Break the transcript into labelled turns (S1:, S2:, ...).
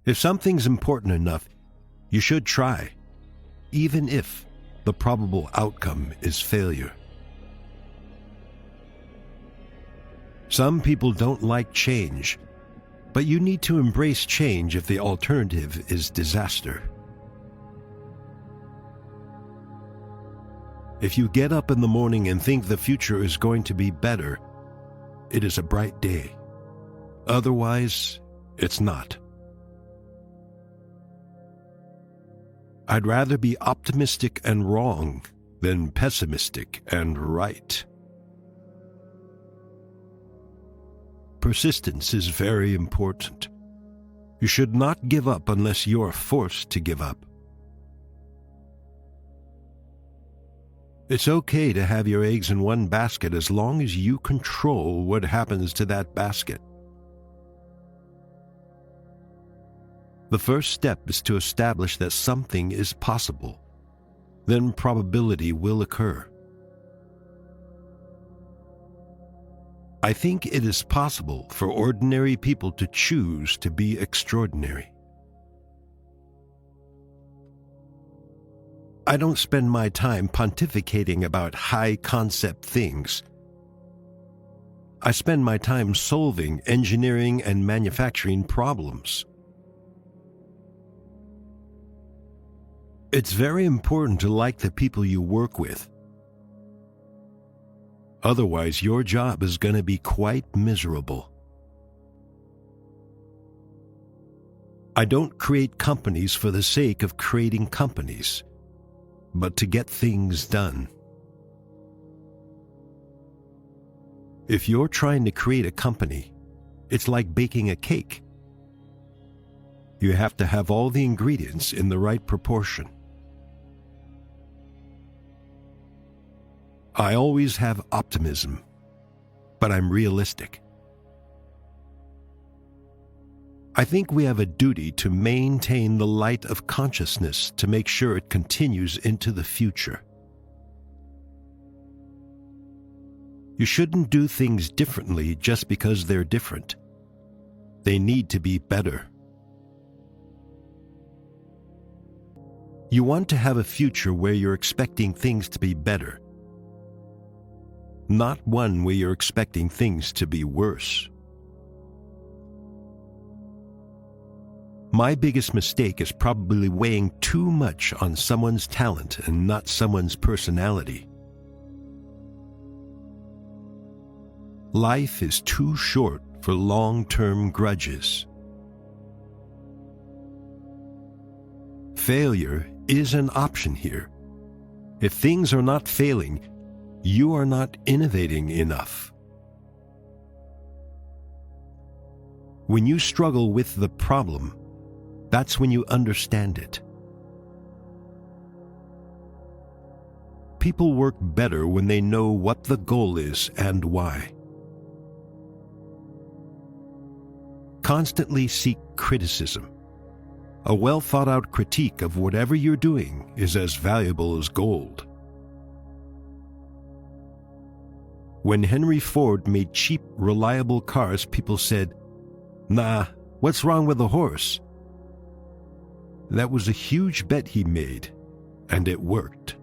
S1: If something's important enough, you should try, even if the probable outcome is failure. Some people don't like change, but you need to embrace change if the alternative is disaster. If you get up in the morning and think the future is going to be better, it is a bright day. Otherwise, it's not. I'd rather be optimistic and wrong than pessimistic and right. Persistence is very important. You should not give up unless you are forced to give up. It's okay to have your eggs in one basket as long as you control what happens to that basket. The first step is to establish that something is possible. Then probability will occur. I think it is possible for ordinary people to choose to be extraordinary. I don't spend my time pontificating about high-concept things. I spend my time solving engineering and manufacturing problems. It's very important to like the people you work with. Otherwise, your job is going to be quite miserable. I don't create companies for the sake of creating companies, but to get things done. If you're trying to create a company, it's like baking a cake. You have to have all the ingredients in the right proportion. I always have optimism, but I'm realistic. I think we have a duty to maintain the light of consciousness to make sure it continues into the future. You shouldn't do things differently just because they're different. They need to be better. You want to have a future where you're expecting things to be better, not one where you're expecting things to be worse. My biggest mistake is probably weighing too much on someone's talent and not someone's personality. Life is too short for long-term grudges. Failure is an option here. If things are not failing, you are not innovating enough. When you struggle with the problem, that's when you understand it. People work better when they know what the goal is and why. Constantly seek criticism. A well-thought-out critique of whatever you're doing is as valuable as gold. When Henry Ford made cheap, reliable cars, people said, "Nah, what's wrong with the horse?" That was a huge bet he made, and it worked.